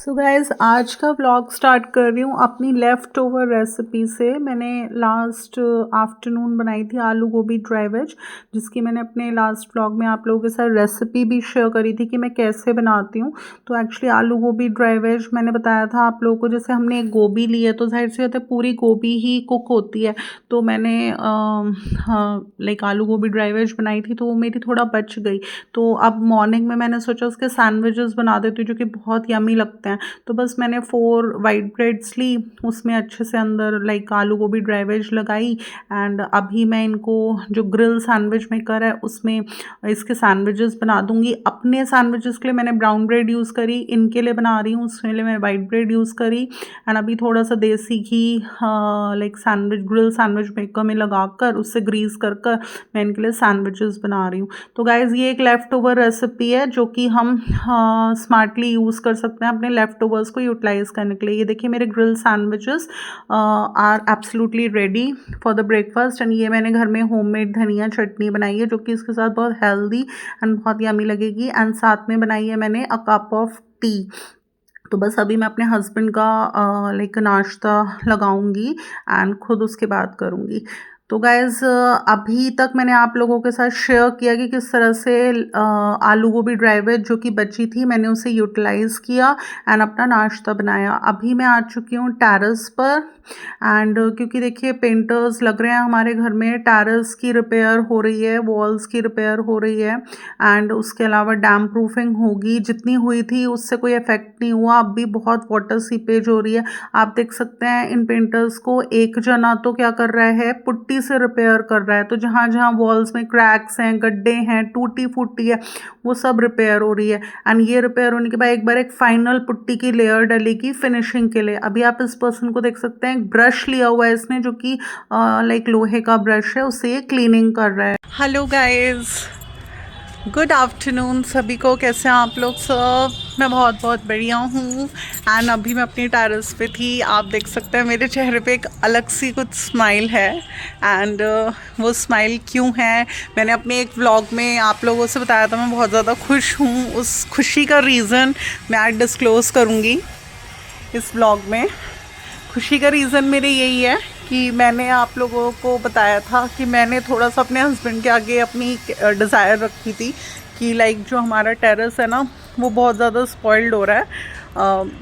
So guys आज का vlog start कर रही हूँ अपनी लेफ़्ट ओवर रेसिपी से। मैंने लास्ट आफ्टरनून बनाई थी आलू गोभी ड्राई वेज, जिसकी मैंने अपने लास्ट व्लॉग में आप लोगों के साथ रेसिपी भी शेयर करी थी कि मैं कैसे बनाती हूँ। तो एक्चुअली आलू गोभी ड्राई वेज मैंने बताया था आप लोगों को, जैसे हमने एक गोभी ली है तो जाहिर सी बात है पूरी गोभी ही कुक होती है। तो मैंने लाइक आलू गोभी ड्राई वेज बनाई थी तो वो मेरी थोड़ा बच गई। तो अब मॉर्निंग में मैंने सोचा उसके सैंडविचेस बना देती हूँ जो कि बहुत यमी लगते हैं। तो बस मैंने 4 वाइट ब्रेड्स ली, उसमें अच्छे से अंदर लाइक आलू गोभी ड्राई वेज लगाई। एंड अभी मैं इनको जो ग्रिल सैंडविच मेकर है उसमें इसके सैंडविचेस बना दूंगी। अपने सैंडविचेस के लिए मैंने ब्राउन ब्रेड यूज़ करी, इनके लिए बना रही हूँ उसके लिए मैं वाइट ब्रेड यूज़ करी। एंड अभी थोड़ा सा देसी घी like sandwich grill sandwich maker में लगाकर उससे ग्रीस कर कर मैं इनके लिए सैंडविचेस बना रही हूँ। तो गाइज़ ये एक लेफ़्ट ओवर रेसिपी है जो कि हम स्मार्टली यूज़ कर सकते हैं अपने लेफ़्ट ओवर्स को यूटिलाइज़ करने के लिए। ये देखिए मेरे grill sandwiches are absolutely ready for the breakfast. And ये मैंने घर में होममेड धनिया चटनी बनाई है जो कि इसके साथ बहुत हेल्दी एंड बहुत यमी लगेगी। एंड साथ में बनाई है मैंने अ कप ऑफ टी। तो बस अभी मैं अपने हस्बैंड का लाइक नाश्ता लगाऊंगी एंड खुद उसके बाद करूंगी। तो गाइज़ अभी तक मैंने आप लोगों के साथ शेयर किया कि किस तरह से आलू गोभी ड्राई वेज जो कि बची थी मैंने उसे यूटिलाइज़ किया एंड अपना नाश्ता बनाया। अभी मैं आ चुकी हूँ टेरेस पर। एंड क्योंकि देखिए पेंटर्स लग रहे हैं हमारे घर में, टेरेस की रिपेयर हो रही है, वॉल्स की रिपेयर हो रही है एंड उसके अलावा डैम प्रूफिंग होगी। जितनी हुई थी उससे कोई इफेक्ट नहीं हुआ, अब भी बहुत वाटर सीपेज हो रही है। आप देख सकते हैं इन पेंटर्स को, एक जना तो क्या कर रहा है पुट्टी से रिपेयर कर रहा है। तो जहाँ जहाँ वॉल्स में क्रैक्स हैं, गड्ढे हैं, टूटी फूटी है, वो सब रिपेयर हो रही है। एंड ये रिपेयर होने के बाद एक बार एक फाइनल पुट्टी की लेयर डलेगी फिनिशिंग के लिए। अभी आप इस पर्सन को देख सकते हैं, एक ब्रश लिया हुआ है इसने जो कि लाइक लोहे का ब्रश है, उससे ये क्लीनिंग कर रहा है। हेलो गाइज, गुड आफ्टरनून सभी को, कैसे हैं आप लोग सब? मैं बहुत बहुत बढ़िया हूँ। एंड अभी मैं अपनी टेरेस पे थी, आप देख सकते हैं मेरे चेहरे पे एक अलग सी कुछ स्माइल है। एंड वो स्माइल क्यों है मैंने अपने एक व्लॉग में आप लोगों से बताया था। मैं बहुत ज़्यादा खुश हूँ, उस खुशी का रीज़न मैं आज डिस्क्लोज़ करूँगी इस व्लॉग में। खुशी का रीज़न मेरे यही है कि मैंने आप लोगों को बताया था कि मैंने थोड़ा सा अपने हस्बैंड के आगे अपनी डिज़ायर रखी थी कि लाइक जो हमारा टेरेस है ना वो बहुत ज़्यादा स्पॉइल्ड हो रहा है।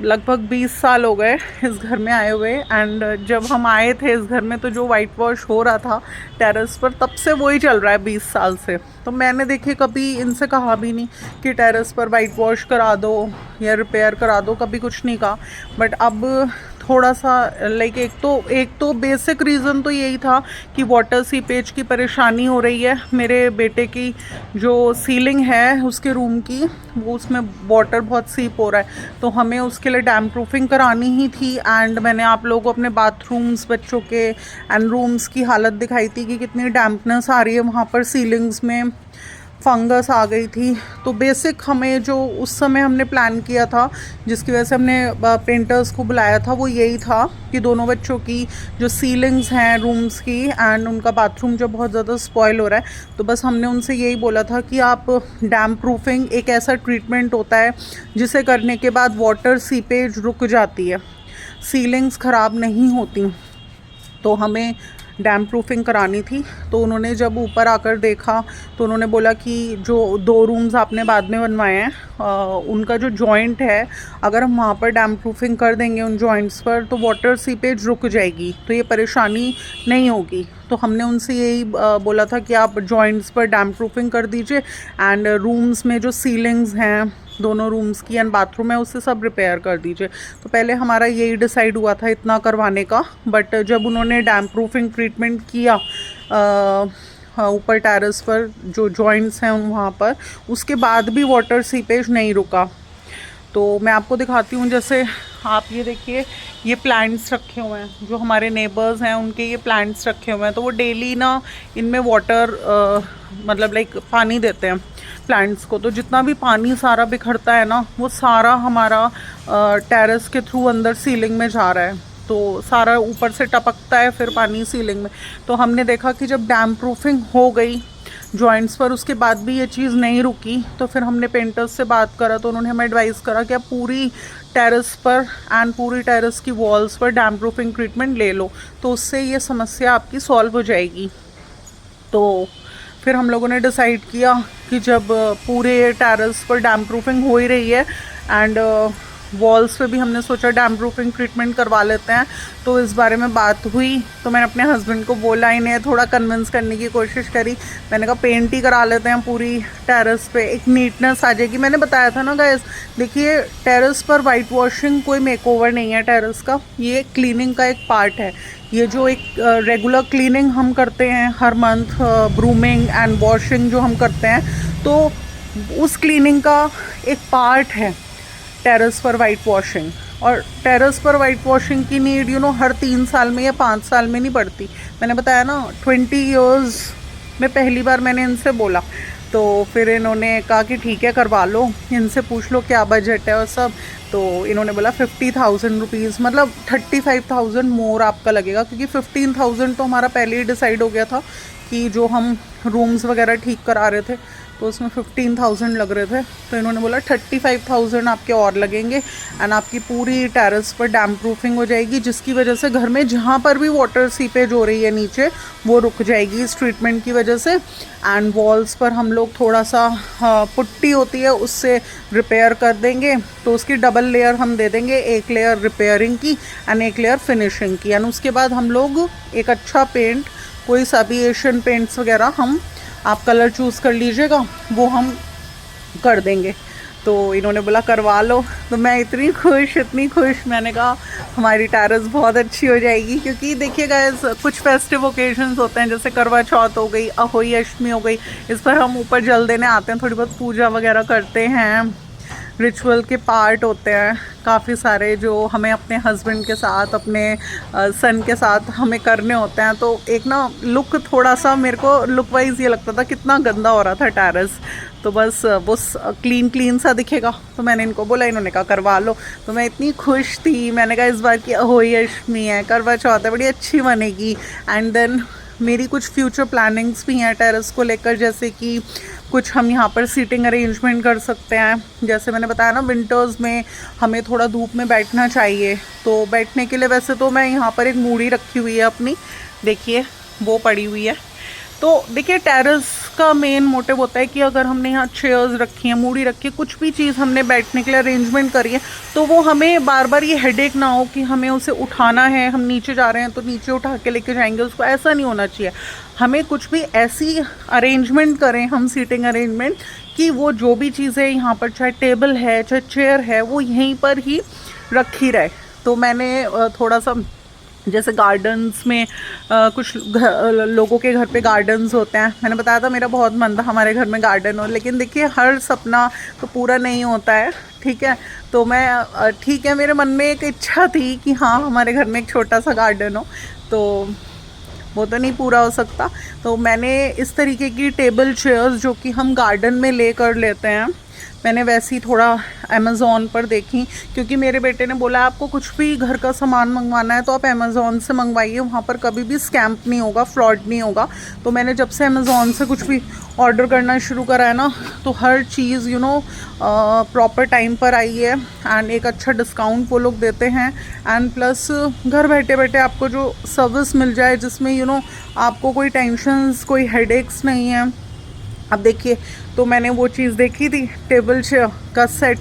लगभग 20 साल हो गए इस घर में आए हुए। एंड जब हम आए थे इस घर में तो जो वाइट वॉश हो रहा था टेरेस पर, तब से वही चल रहा है 20 साल से। तो मैंने देखिए कभी इनसे कहा भी नहीं कि टेरेस पर वाइट वॉश करा दो या रिपेयर करा दो, कभी कुछ नहीं कहा। बट अब थोड़ा सा लाइक एक तो बेसिक रीज़न तो यही था कि वाटर सीपेज की परेशानी हो रही है। मेरे बेटे की जो सीलिंग है उसके रूम की, वो उसमें वाटर बहुत सीप हो रहा है, तो हमें उसके लिए डैम प्रूफिंग करानी ही थी। एंड मैंने आप लोगों को अपने बाथरूम्स बच्चों के एंड रूम्स की हालत दिखाई थी कि कितनी डैम्पनेस आ रही है वहाँ पर, सीलिंग्स में फंगस आ गई थी। तो बेसिक हमें जो उस समय हमने प्लान किया था, जिसकी वजह से हमने पेंटर्स को बुलाया था, वो यही था कि दोनों बच्चों की जो सीलिंग्स हैं रूम्स की एंड उनका बाथरूम जो बहुत ज़्यादा स्पॉइल हो रहा है, तो बस हमने उनसे यही बोला था कि आप डैम प्रूफिंग एक ऐसा ट्रीटमेंट होता है जिसे करने के बाद वाटर सीपेज रुक जाती है, सीलिंग्स ख़राब नहीं होती। तो हमें डैम प्रूफिंग करानी थी। तो उन्होंने जब ऊपर आकर देखा तो उन्होंने बोला कि जो 2 रूम्स आपने बाद में बनवाए हैं उनका जो जॉइंट है, अगर हम वहाँ पर डैम प्रूफिंग कर देंगे उन जॉइंट्स पर तो वाटर सीपेज रुक जाएगी, तो ये परेशानी नहीं होगी। तो हमने उनसे यही बोला था कि आप जॉइंट्स पर डैम प्रूफिंग कर दीजिए एंड रूम्स में जो सीलिंग्स हैं दोनों रूम्स की एंड बाथरूम है उससे सब रिपेयर कर दीजिए। तो पहले हमारा यही डिसाइड हुआ था इतना करवाने का। बट जब उन्होंने डैम प्रूफिंग ट्रीटमेंट किया ऊपर टेरेस पर जो जॉइंट्स हैं वहाँ पर, उसके बाद भी वाटर सीपेज नहीं रुका। तो मैं आपको दिखाती हूँ, जैसे आप ये देखिए ये प्लांट्स रखे हुए हैं, जो हमारे नेबर्स हैं उनके ये प्लांट्स रखे हुए हैं। तो वो डेली ना इनमें वाटर मतलब लाइक पानी देते हैं प्लांट्स को। तो जितना भी पानी सारा बिखरता है ना वो सारा हमारा टेरेस के थ्रू अंदर सीलिंग में जा रहा है, तो सारा ऊपर से टपकता है फिर पानी सीलिंग में। तो हमने देखा कि जब डैम प्रूफिंग हो गई जॉइंट्स पर। उसके बाद भी ये चीज़ नहीं रुकी तो फिर हमने पेंटर्स से बात करा तो उन्होंने हमें एडवाइस करा कि आप पूरी टेरेस पर एंड पूरी टेरेस की वॉल्स पर डैम्प प्रूफिंग ट्रीटमेंट ले लो, तो उससे ये समस्या आपकी सॉल्व हो जाएगी। तो फिर हम लोगों ने डिसाइड किया कि जब पूरे टेरेस पर डैम्प प्रूफिंग हो ही रही है एंड वॉल्स पे भी हमने सोचा डैम्प प्रूफिंग ट्रीटमेंट करवा लेते हैं, तो इस बारे में बात हुई। तो मैंने अपने हस्बैंड को बोला, इन्हें थोड़ा कन्विंस करने की कोशिश करी। मैंने कहा पेंट ही करा लेते हैं पूरी टेरेस पे, एक नीटनेस आ जाएगी। मैंने बताया था ना गाइस, देखिए टेरेस पर वाइट वॉशिंग कोई मेकओवर नहीं है टेरेस का, ये क्लीनिंग का एक पार्ट है। ये जो एक रेगुलर क्लीनिंग हम करते हैं हर मंथ, ब्रूमिंग एंड वॉशिंग जो हम करते हैं, तो उस क्लीनिंग का एक पार्ट है टेरेस पर वाइट वॉशिंग। और टेरेस पर वाइट वॉशिंग की नीड हर 3 साल में या 5 साल में नहीं पड़ती। मैंने बताया ना 20 इयर्स में पहली बार मैंने इनसे बोला, तो फिर इन्होंने कहा कि ठीक है करवा लो, इनसे पूछ लो क्या बजट है और सब। तो इन्होंने बोला 50,000 रुपीज़, मतलब 35,000 मोर आपका लगेगा, क्योंकि 15,000 तो हमारा पहले ही डिसाइड हो गया था कि जो हम रूम्स वगैरह ठीक करा रहे थे तो उसमें 15,000 लग रहे थे। तो इन्होंने बोला 35,000 आपके और लगेंगे एंड आपकी पूरी टेरेस पर डैम्प प्रूफिंग हो जाएगी, जिसकी वजह से घर में जहाँ पर भी वाटर सीपेज हो रही है नीचे वो रुक जाएगी इस ट्रीटमेंट की वजह से। एंड वॉल्स पर हम लोग थोड़ा सा पुट्टी होती है उससे रिपेयर कर देंगे, तो उसकी डबल लेयर हम दे देंगे, एक लेयर रिपेयरिंग की एंड एक लेयर फिनिशिंग की। एंड उसके बाद हम लोग एक अच्छा पेंट, कोई सा भी एशियन पेंट्स वगैरह हम, आप कलर चूज़ कर लीजिएगा, वो हम कर देंगे। तो इन्होंने बोला करवा लो। तो मैं इतनी खुश, मैंने कहा हमारी टेरेस बहुत अच्छी हो जाएगी। क्योंकि देखिए गाइस, कुछ फेस्टिव ओकेजन्स होते हैं, जैसे करवा चौथ हो गई, अहोई अष्टमी हो गई, इस पर हम ऊपर जल देने आते हैं, थोड़ी बहुत पूजा वगैरह करते हैं, रिचुअल के पार्ट होते हैं काफ़ी सारे जो हमें अपने हस्बैंड के साथ, अपने सन के साथ हमें करने होते हैं। तो एक ना लुक, थोड़ा सा मेरे को लुक वाइज ये लगता था कितना गंदा हो रहा था टेरेस, तो बस वो क्लीन सा दिखेगा। तो मैंने इनको बोला, इन्होंने कहा करवा लो। तो मैं इतनी खुश थी, मैंने कहा इस बार की अहोई अष्टमी है, करवा चौथ है, बड़ी अच्छी बनेगी। एंड देन मेरी कुछ फ्यूचर प्लानिंग्स भी हैं टेरेस को लेकर, जैसे कि कुछ हम यहाँ पर सीटिंग अरेंजमेंट कर सकते हैं। जैसे मैंने बताया ना, विंटर्स में हमें थोड़ा धूप में बैठना चाहिए, तो बैठने के लिए वैसे तो मैं यहाँ पर एक मूड़ी रखी हुई है अपनी, देखिए वो पड़ी हुई है। तो देखिए टेरेस का मेन मोटिव होता है कि अगर हमने यहाँ चेयर्स रखी हैं, मूड़ी रखी है, कुछ भी चीज़ हमने बैठने के लिए अरेंजमेंट करी है, तो वो हमें बार बार ये हेडेक ना हो कि हमें उसे उठाना है, हम नीचे जा रहे हैं तो नीचे उठा के लेके जाएंगे उसको, ऐसा नहीं होना चाहिए। हमें कुछ भी ऐसी अरेंजमेंट करें हम, सीटिंग अरेंजमेंट, कि वो जो भी चीज़ें यहाँ पर, चाहे टेबल है चाहे चेयर है, वो यहीं पर ही रखी रहे। तो मैंने थोड़ा सा, जैसे गार्डन्स में कुछ लोगों के घर पे गार्डन्स होते हैं, मैंने बताया था मेरा बहुत मन था हमारे घर में गार्डन हो, लेकिन देखिए हर सपना तो पूरा नहीं होता है, ठीक है। तो मैं ठीक है, मेरे मन में एक इच्छा थी कि हाँ हमारे घर में एक छोटा सा गार्डन हो, तो वो तो नहीं पूरा हो सकता। तो मैंने इस तरीके की टेबल चेयर्स जो कि हम गार्डन में ले कर लेते हैं, मैंने वैसी थोड़ा अमेज़ॉन पर देखी, क्योंकि मेरे बेटे ने बोला आपको कुछ भी घर का सामान मंगवाना है तो आप अमेज़ॉन से मंगवाइए, वहाँ पर कभी भी स्कैम्प नहीं होगा, फ्रॉड नहीं होगा। तो मैंने जब से अमेज़ॉन से कुछ भी ऑर्डर करना शुरू करा है ना, तो हर चीज़ प्रॉपर टाइम पर आई है एंड एक अच्छा डिस्काउंट वो लोग देते हैं। एंड प्लस घर बैठे बैठे आपको जो सर्विस मिल जाए, जिसमें आपको कोई टेंशन्स, कोई हेडेक्स नहीं है। अब देखिए, तो मैंने वो चीज़ देखी थी, टेबल चेयर का सेट,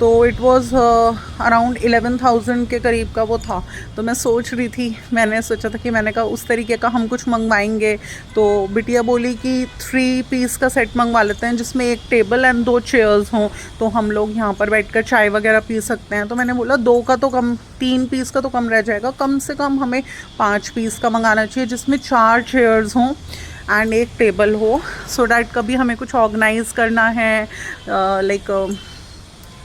तो इट वाज अराउंड 11,000 के करीब का वो था। तो मैं सोच रही थी, मैंने सोचा था कि मैंने कहा उस तरीके का हम कुछ मंगवाएंगे। तो बिटिया बोली कि 3 पीस का सेट मंगवा लेते हैं, जिसमें एक टेबल एंड 2 चेयर्स हों, तो हम लोग यहाँ पर बैठकर चाय वगैरह पी सकते हैं। तो मैंने बोला 2 का तो कम, 3 पीस का तो कम रह जाएगा, कम से कम हमें 5 पीस का मंगाना चाहिए, जिसमें 4 चेयर्स हों एंड एक टेबल हो, सो डैट कभी हमें कुछ ऑर्गेनाइज करना है, लाइक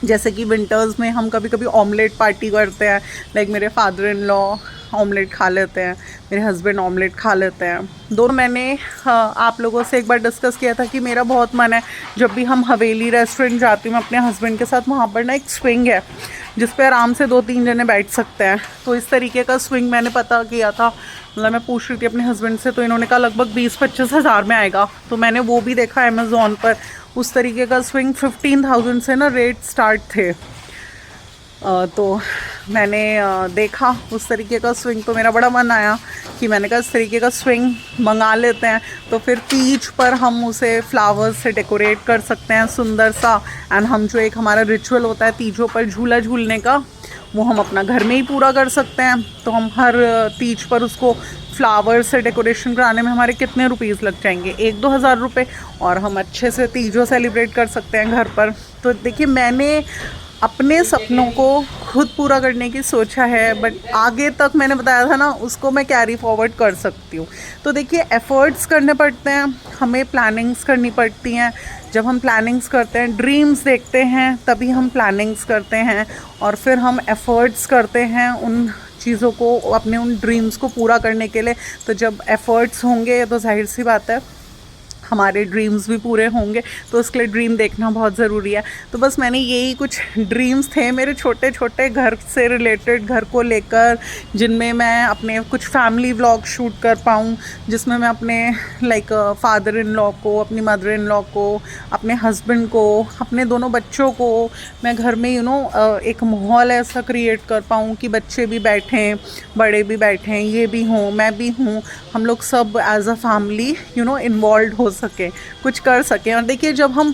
जैसे कि विंटर्स में हम कभी कभी ऑमलेट पार्टी करते हैं, लाइक मेरे फादर इन लॉ ऑमलेट खा लेते हैं, मेरे हस्बैंड ऑमलेट खा लेते हैं। दोनों मैंने आप लोगों से एक बार डिस्कस किया था कि मेरा बहुत मन है जब भी हम हवेली रेस्टोरेंट जाती हूँ मैं अपने हस्बैंड के साथ, वहाँ पर ना एक स्विंग है जिस पे आराम से 2-3 जने बैठ सकते हैं। तो इस तरीके का स्विंग मैंने पता किया था, मतलब मैं पूछ रही थी अपने हस्बैंड से, तो इन्होंने कहा लगभग 20-25 हज़ार में आएगा। तो मैंने वो भी देखा अमेज़ोन पर, उस तरीके का स्विंग 15,000 से ना रेट स्टार्ट थे। तो मैंने देखा उस तरीके का स्विंग, तो मेरा बड़ा मन आया कि मैंने कहा इस तरीके का स्विंग मंगा लेते हैं। तो फिर तीज पर हम उसे फ्लावर्स से डेकोरेट कर सकते हैं सुंदर सा, एंड हम जो एक हमारा रिचुअल होता है तीजों पर झूला झूलने का, वो हम अपना घर में ही पूरा कर सकते हैं। तो हम हर तीज पर उसको फ्लावर से डेकोरेशन कराने में हमारे कितने रुपीज़ लग जाएंगे, 1-2 हज़ार रुपये, और हम अच्छे से तीजों सेलिब्रेट कर सकते हैं घर पर। तो देखिए मैंने अपने सपनों को खुद पूरा करने की सोचा है, बट आगे तक मैंने बताया था ना उसको मैं कैरी फॉरवर्ड कर सकती हूँ। तो देखिए एफ़र्ट्स करने पड़ते हैं, हमें प्लानिंग्स करनी पड़ती हैं। जब हम प्लानिंग्स करते हैं, ड्रीम्स देखते हैं, तभी हम प्लानिंग्स करते हैं, और फिर हम एफ़र्ट्स करते हैं उन चीज़ों को, अपने उन ड्रीम्स को पूरा करने के लिए। तो जब एफ़र्ट्स होंगे तो जाहिर सी बात है हमारे ड्रीम्स भी पूरे होंगे, तो उसके लिए ड्रीम देखना बहुत ज़रूरी है। तो बस मैंने यही कुछ ड्रीम्स थे मेरे छोटे छोटे घर से रिलेटेड, घर को लेकर, जिनमें मैं अपने कुछ फैमिली व्लॉग शूट कर पाऊँ, जिसमें मैं अपने लाइक फादर इन लॉ को, अपनी मदर इन लॉ को, अपने हस्बैंड को, अपने दोनों बच्चों को मैं घर में एक माहौल ऐसा क्रिएट कर पाऊँ कि बच्चे भी बैठें, बड़े भी बैठें, ये भी हों, मैं भी हूँ, हम लोग सब एज अ फैमिली इन्वॉल्व हो सके, कुछ कर सकें। और देखिए जब हम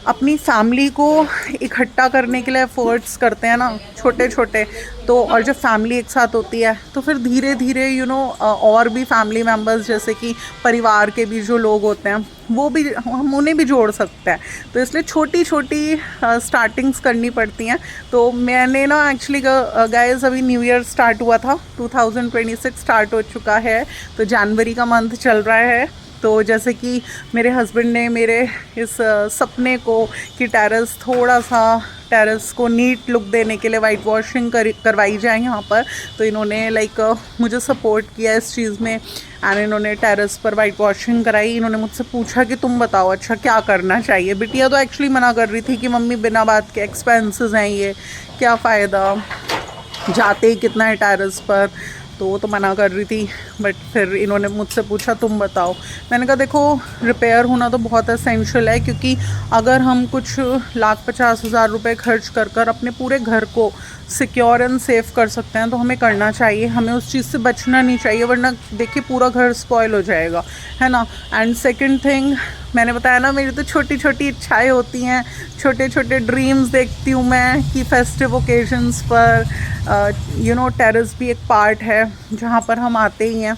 अपनी फैमिली को इकट्ठा करने के लिए एफर्ट्स करते हैं ना छोटे छोटे, तो और जब फैमिली एक साथ होती है तो फिर धीरे धीरे और भी फैमिली मेम्बर्स जैसे कि परिवार के भी जो लोग होते हैं वो भी, हम उन्हें भी जोड़ सकते हैं। तो इसलिए छोटी छोटी स्टार्टिंग्स करनी पड़ती हैं। तो मैंने ना एक्चुअली गाइस अभी न्यू ईयर स्टार्ट हुआ था, 2026 स्टार्ट हो चुका है, तो जनवरी का मंथ चल रहा है। तो जैसे कि मेरे हस्बैंड ने मेरे इस सपने को कि टेरेस को नीट लुक देने के लिए वाइट वॉशिंग करवाई जाए यहाँ पर, तो इन्होंने मुझे सपोर्ट किया इस चीज़ में, एंड इन्होंने टेरेस पर वाइट वॉशिंग कराई। इन्होंने मुझसे पूछा कि तुम बताओ अच्छा क्या करना चाहिए। बिटिया तो एक्चुअली मना कर रही थी कि मम्मी बिना बात के एक्सपेंसेस हैं ये, क्या फ़ायदा, जाते ही कितना है टेरेस पर, तो वो तो मना कर रही थी। बट फिर इन्होंने मुझसे पूछा तुम बताओ। मैंने कहा देखो रिपेयर होना तो बहुत एसेंशियल है, क्योंकि अगर हम कुछ 1,50,000 रुपये खर्च कर कर अपने पूरे घर को सिक्योर एंड सेफ कर सकते हैं तो हमें करना चाहिए, हमें उस चीज़ से बचना नहीं चाहिए, वरना देखिए पूरा घर स्पॉइल हो जाएगा, है ना। एंड सेकंड थिंग, मैंने बताया ना मेरी तो छोटी छोटी इच्छाएं होती हैं, छोटे छोटे ड्रीम्स देखती हूँ मैं कि फेस्टिव ओकेजन्स पर टेरेस भी एक पार्ट है जहाँ पर हम आते ही हैं।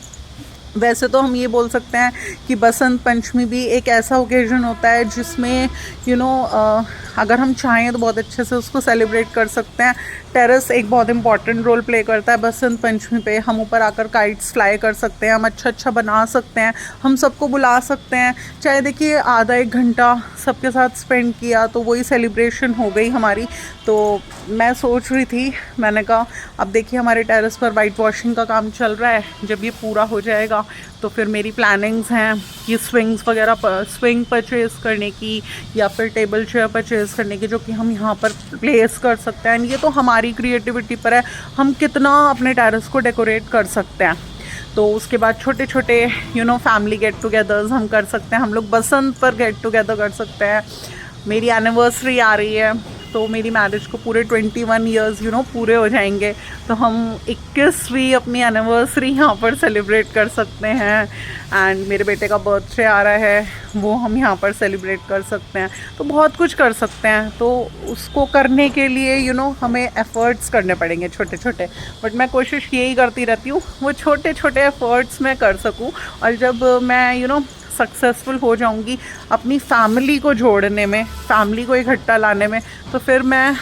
वैसे तो हम ये बोल सकते हैं कि बसंत पंचमी भी एक ऐसा ओकेजन होता है जिसमें अगर हम चाहें तो बहुत अच्छे से उसको सेलिब्रेट कर सकते हैं। टेरेस एक बहुत इंपॉर्टेंट रोल प्ले करता है बसंत पंचमी पे। हम ऊपर आकर काइट्स फ्लाई कर सकते हैं, हम अच्छा अच्छा बना सकते हैं, हम सबको बुला सकते हैं, चाहे देखिए आधा एक घंटा सबके साथ स्पेंड किया तो वही सेलिब्रेशन हो गई हमारी। तो मैं सोच रही थी, मैंने कहा अब देखिए हमारे टेरेस पर वाइट वॉशिंग का काम चल रहा है, जब ये पूरा हो जाएगा तो फिर मेरी प्लानिंग्स हैं कि स्विंग परचेज़ करने की या फिर टेबल चेयर परचेज़ करने की, जो कि हम यहाँ पर प्लेस कर सकते हैं। ये तो हमारी क्रिएटिविटी पर है, हम कितना अपने टेरेस को डेकोरेट कर सकते हैं। तो उसके बाद छोटे छोटे फैमिली गेट टुगेदर्स हम कर सकते हैं, हम लोग बसंत पर गेट टुगेदर कर सकते हैं। मेरी एनिवर्सरी आ रही है, तो मेरी मैरिज को पूरे 21 ईयर्स पूरे हो जाएंगे, तो हम 21वीं अपनी एनिवर्सरी यहाँ पर सेलिब्रेट कर सकते हैं। एंड मेरे बेटे का बर्थडे आ रहा है, वो हम यहाँ पर सेलिब्रेट कर सकते हैं। तो बहुत कुछ कर सकते हैं, तो उसको करने के लिए हमें एफ़र्ट्स करने पड़ेंगे छोटे छोटे। बट मैं कोशिश यही करती रहती हूँ वो छोटे छोटे एफ़र्ट्स मैं कर सकूँ, और जब मैं सक्सेसफुल हो जाऊंगी अपनी फैमिली को जोड़ने में, फैमिली को इकट्ठा लाने में, तो फिर मैं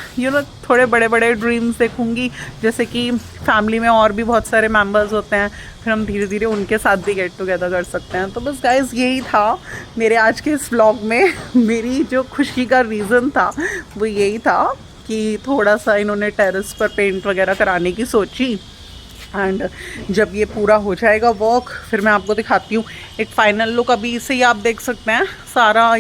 थोड़े बड़े बड़े ड्रीम्स देखूंगी, जैसे कि फैमिली में और भी बहुत सारे मेंबर्स होते हैं, फिर हम धीरे धीरे उनके साथ भी गेट टुगेदर कर सकते हैं। तो बस गाइस यही था मेरे आज के इस व्लॉग में। मेरी जो खुशी का रीज़न था वो यही था कि थोड़ा सा इन्होंने टेरेस पर पेंट वगैरह कराने की सोची, एंड जब ये पूरा हो जाएगा वर्क फिर मैं आपको दिखाती हूँ एक फाइनल लुक। अभी इसे ही आप देख सकते हैं सारा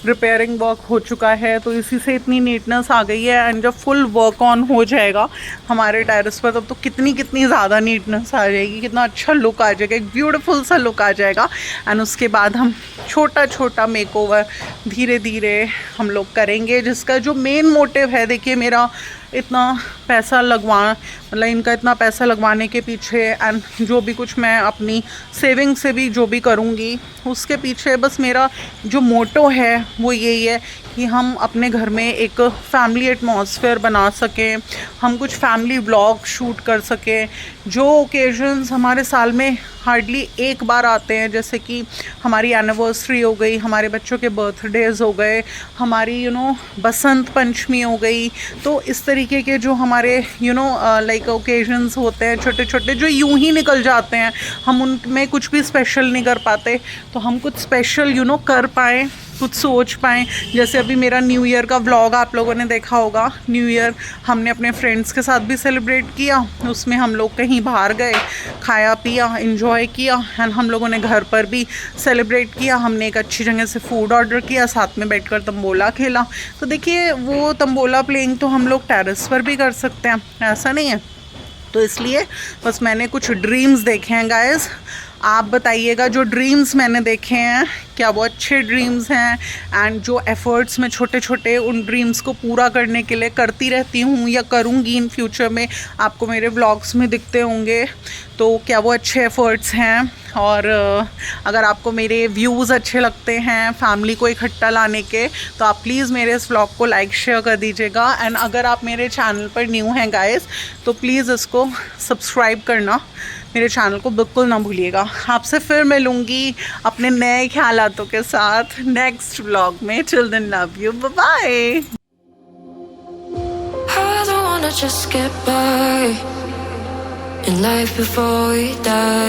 रिपेयरिंग वर्क हो चुका है, तो इसी से इतनी नीटनेस आ गई है। एंड जब फुल वर्क ऑन हो जाएगा हमारे टेरेस पर तब तो कितनी ज़्यादा नीटनेस आ जाएगी, कितना अच्छा लुक आ जाएगा, एक ब्यूटीफुल सा लुक आ जाएगा। एंड उसके बाद हम छोटा छोटा मेकओवर धीरे धीरे हम लोग करेंगे, जिसका जो मेन मोटिव है, देखिए मेरा इतना पैसा मतलब इनका इतना पैसा लगवाने के पीछे एंड जो भी कुछ मैं अपनी सेविंग से भी जो भी करूँगी उसके पीछे बस मेरा जो मोटो है वो यही है कि हम अपने घर में एक फैमिली एटमॉस्फेयर बना सकें, हम कुछ फैमिली व्लॉग शूट कर सकें। जो ओकेजन्स हमारे साल में हार्डली एक बार आते हैं, जैसे कि हमारी एनिवर्सरी हो गई, हमारे बच्चों के बर्थडेज़ हो गए, हमारी बसंत पंचमी हो गई, तो इस तरीके के जो हमारे लाइक ओकेजन्स होते हैं छोटे छोटे जो यूं ही निकल जाते हैं, हम उनमें कुछ भी स्पेशल नहीं कर पाते, तो हम कुछ स्पेशल कर पाएँ, कुछ सोच पाएँ। जैसे अभी मेरा न्यू ईयर का व्लॉग आप लोगों ने देखा होगा, न्यू ईयर हमने अपने फ्रेंड्स के साथ भी सेलिब्रेट किया, उसमें हम लोग कहीं बाहर गए, खाया पिया, एंजॉय किया, एंड हम लोगों ने घर पर भी सेलिब्रेट किया। हमने एक अच्छी जगह से फूड ऑर्डर किया, साथ में बैठकर तंबोला खेला। तो देखिए वो तंबोला प्लेइंग तो हम लोग टेरेस पर भी कर सकते हैं, ऐसा नहीं है। तो इसलिए बस मैंने कुछ ड्रीम्स देखे हैं गाइस, आप बताइएगा जो ड्रीम्स मैंने देखे हैं क्या वो अच्छे ड्रीम्स हैं, एंड जो एफ़र्ट्स मैं छोटे छोटे उन ड्रीम्स को पूरा करने के लिए करती रहती हूँ या करूँगी इन फ्यूचर में, आपको मेरे व्लॉग्स में दिखते होंगे, तो क्या वो अच्छे एफ़र्ट्स हैं। और अगर आपको मेरे व्यूज़ अच्छे लगते हैं फैमिली को इकट्ठा लाने के, तो आप प्लीज़ मेरे इस व्लॉग को लाइक शेयर कर दीजिएगा। एंड अगर आप मेरे चैनल पर न्यू हैं गाइस, तो प्लीज़ इसको सब्सक्राइब करना, मेरे चैनल को बिल्कुल ना भूलिएगा। आपसे फिर मिलूँगी अपने नए ख्यालातों के साथ नेक्स्ट व्लॉग में। Till then love you, bye bye. In life before we die